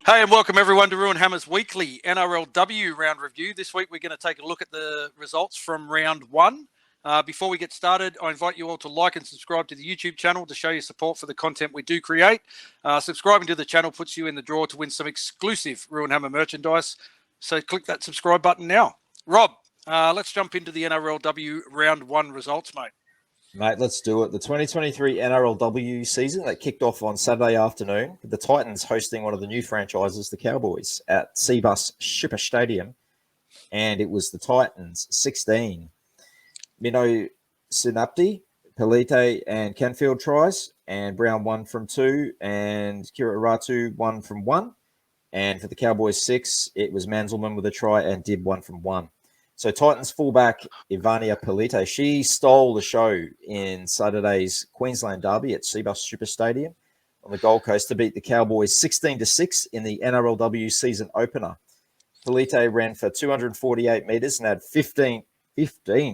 Hey, and welcome everyone to Roo Hammer's weekly NRLW round review. This week we're going to take a look at the results from round one. Before we get started, I invite you all to like and subscribe to the YouTube channel to show your support for the content we do create. Subscribing to the channel puts you in the draw to win some exclusive Roo Hammer merchandise. So click that subscribe button now. Rob, let's jump into the NRLW round one results, mate. Mate, let's do it. The 2023 NRLW season that kicked off on Saturday afternoon, with the Titans hosting one of the new franchises, the Cowboys, at Cbus Super Stadium. And it was the Titans 16. Mino Sinapti, Pelite, and Canfield tries, and Brown 1 from 2, and Kiraratu 1 from 1. And for the Cowboys 6, it was Manzelman with a try and Dib 1 from 1. So Titans fullback Ivania Pelite, she stole the show in Saturday's Queensland Derby at Cbus Super Stadium on the Gold Coast to beat the Cowboys 16-6 in the NRLW season opener. Pelite ran for 248 metres and had 15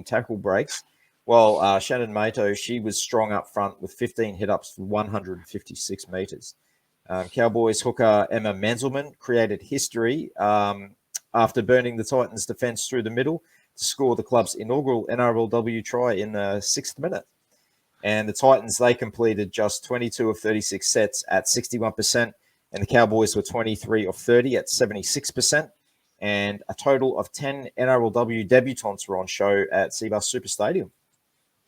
tackle breaks, while Shannon Mato, she was strong up front with 15 hit-ups for 156 metres. Cowboys hooker Emma Manzelman created history after burning the Titans' defence through the middle to score the club's inaugural NRLW try in the 6th minute. And the Titans, they completed just 22 of 36 sets at 61%, and the Cowboys were 23 of 30 at 76%. And a total of 10 NRLW debutants were on show at Cbus Super Stadium.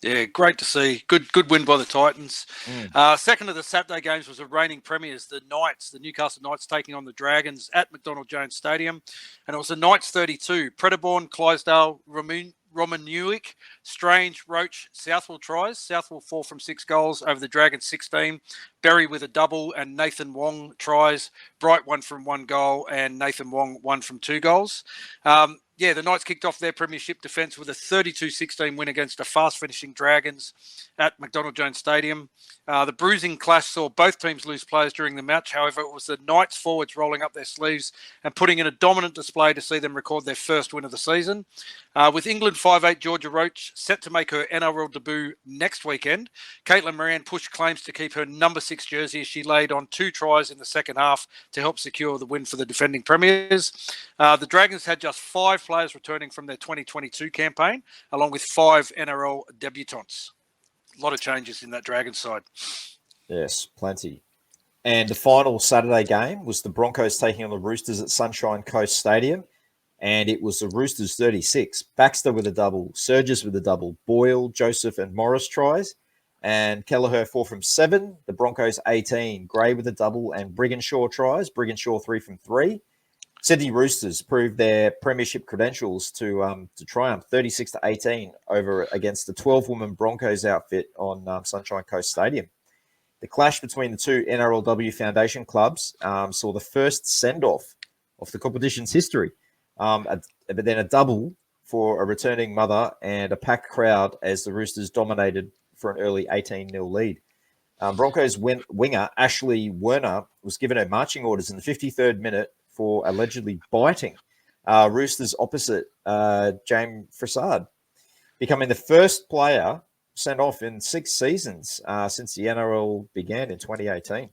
Yeah, great to see. Good win by the Titans. Second of the Saturday games was the reigning premiers, the Knights, the Newcastle Knights taking on the Dragons at McDonald Jones Stadium. And it was the Knights 32, Predaborn, Clydesdale, Romanuik, Strange, Roach, Southwell tries. Southwell 4 from 6 goals over the Dragons 16. Berry with a double and Nathan Wong tries. Bright 1 from 1 goal and Nathan Wong 1 from 2 goals. The Knights kicked off their premiership defence with a 32-16 win against a fast-finishing Dragons at McDonald Jones Stadium. The bruising clash saw both teams lose players during the match. However, it was the Knights forwards rolling up their sleeves and putting in a dominant display to see them record their first win of the season. With England 5'8", Georgia Roach set to make her NRL debut next weekend, Caitlin Moran pushed claims to keep her number 6 jersey as she laid on 2 tries in the second half to help secure the win for the defending premiers. The Dragons had just 5 players returning from their 2022 campaign, along with 5 NRL debutants. A lot of changes in that Dragons side. Yes, plenty. And the final Saturday game was the Broncos taking on the Roosters at Sunshine Coast Stadium. And it was the Roosters 36. Baxter with a double, Surges with a double, Boyle, Joseph and Morris tries. And Kelleher 4 from 7. The Broncos 18. Gray with a double and Brigginshaw tries. Brigginshaw 3 from 3. Sydney Roosters proved their premiership credentials to triumph 36-18 over against the 12-woman Broncos outfit on Sunshine Coast Stadium. The clash between the two NRLW Foundation clubs saw the first send-off of the competition's history, but then a double for a returning mother and a packed crowd as the Roosters dominated for an early 18-0 lead. Broncos winger Ashley Werner was given her marching orders in the 53rd minute for allegedly biting Roosters opposite James Frassard, becoming the first player sent off in 6 seasons since the NRL began in 2018.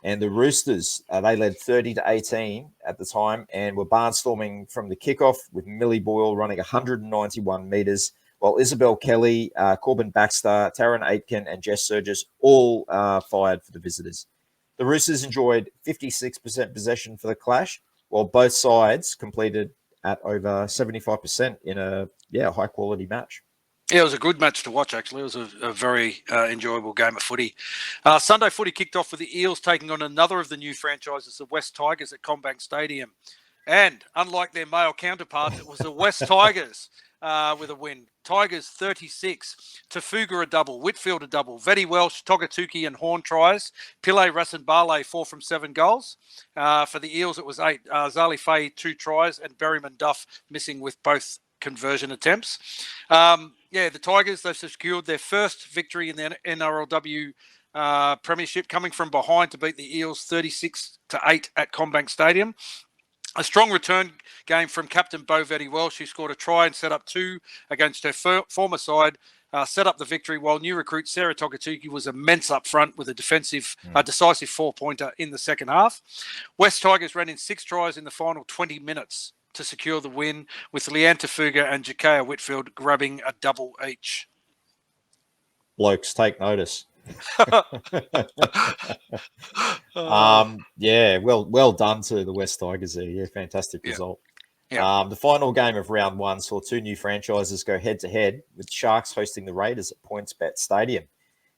And the Roosters, they led 30-18 at the time and were barnstorming from the kickoff with Millie Boyle running 191 metres, while Isabel Kelly, Corbin Baxter, Taryn Aitken and Jess Surges all fired for the visitors. The Roosters enjoyed 56% possession for the clash, while both sides completed at over 75% in a high-quality match. Yeah, it was a good match to watch, actually. It was a very enjoyable game of footy. Sunday footy kicked off with the Eels taking on another of the new franchises, the West Tigers at CommBank Stadium. And unlike their male counterparts, it was the West Tigers with a win. Tigers 36, Tafuga a double, Whitfield a double, Vetti Welsh, Togatuki and Horn tries, Pillay Rasenbale 4 from 7 goals. For the Eels, it was 8, Zali Faye 2 tries and Berryman Duff missing with both conversion attempts. The Tigers, they've secured their first victory in the NRLW premiership, coming from behind to beat the Eels 36-8 at CommBank Stadium. A strong return game from captain Bo Vetti Welsh, who scored a try and set up 2 against her former side, set up the victory, while new recruit Sarah Togatuki was immense up front with a decisive 4-pointer in the second half. West Tigers ran in 6 tries in the final 20 minutes to secure the win, with Leanne Tafuga and Jakaya Whitfield grabbing a double each. Blokes, take notice. Yeah, well done to the West Tigers there. Yeah, fantastic result. The final game of round 1 saw 2 new franchises go head-to-head, with Sharks hosting the Raiders at PointsBet Stadium. It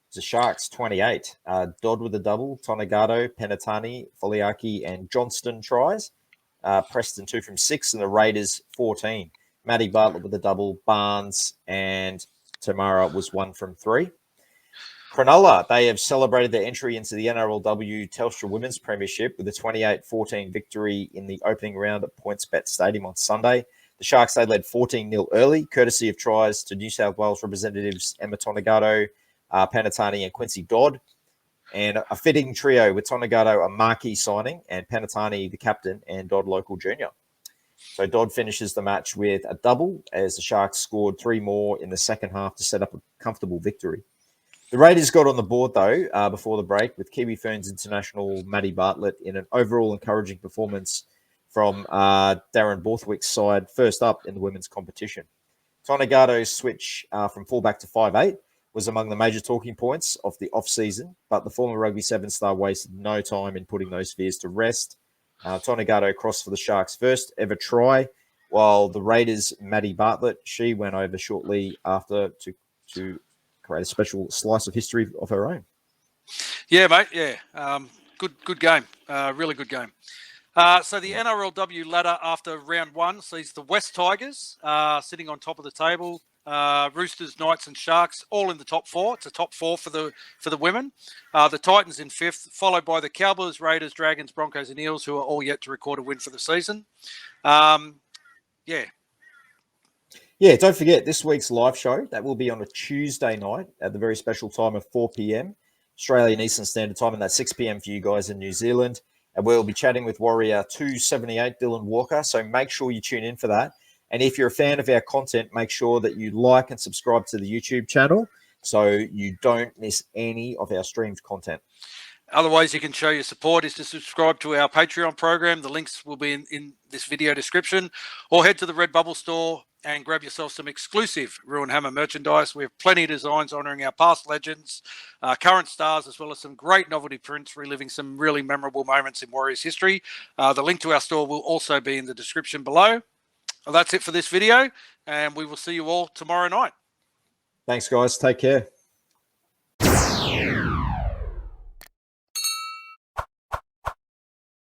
was the Sharks 28, Dodd with a double, Tonegado, Penatani, Foliaki, and Johnston tries. Preston 2 from 6, and the Raiders 14. Matty Bartlett with a double, Barnes and Tamara was 1 from 3. Cronulla, they have celebrated their entry into the NRLW Telstra Women's Premiership with a 28-14 victory in the opening round at PointsBet Stadium on Sunday. The Sharks, they led 14-0 early, courtesy of tries to New South Wales representatives Emma Tonegado, Penatani, and Quincy Dodd. And a fitting trio with Tonegado, a marquee signing, and Penatani, the captain, and Dodd, local junior. So Dodd finishes the match with a double as the Sharks scored 3 more in the second half to set up a comfortable victory. The Raiders got on the board, though, before the break with Kiwi Ferns international Matty Bartlett in an overall encouraging performance from Darren Borthwick's side, first up in the women's competition. Tonegado's switch from fullback to 5'8" was among the major talking points of the off-season, but the former Rugby 7 star wasted no time in putting those fears to rest. Tonegado crossed for the Sharks' first ever try, while the Raiders' Matty Bartlett, she went over shortly after to create a special slice of history of her own. Yeah, mate. Yeah. Good game. Really good game. So the NRLW ladder after round 1 sees the West Tigers sitting on top of the table. Roosters, Knights, and Sharks all in the top 4. It's a top 4 for the women. The Titans in 5th, followed by the Cowboys, Raiders, Dragons, Broncos, and Eels, who are all yet to record a win for the season. Yeah, don't forget this week's live show. That will be on a Tuesday night at the very special time of 4 p.m. Australian Eastern Standard Time, and that's 6 p.m. for you guys in New Zealand. And we'll be chatting with Warrior 278, Dylan Walker. So make sure you tune in for that. And if you're a fan of our content, make sure that you like and subscribe to the YouTube channel so you don't miss any of our streamed content. Other ways you can show your support is to subscribe to our Patreon program. The links will be in this video description, or head to the Redbubble store and grab yourself some exclusive Roo Hammer merchandise. We have plenty of designs honouring our past legends, current stars, as well as some great novelty prints reliving some really memorable moments in Warriors history. The link to our store will also be in the description below. Well, that's it for this video, and we will see you all tomorrow night. Thanks, guys. Take care.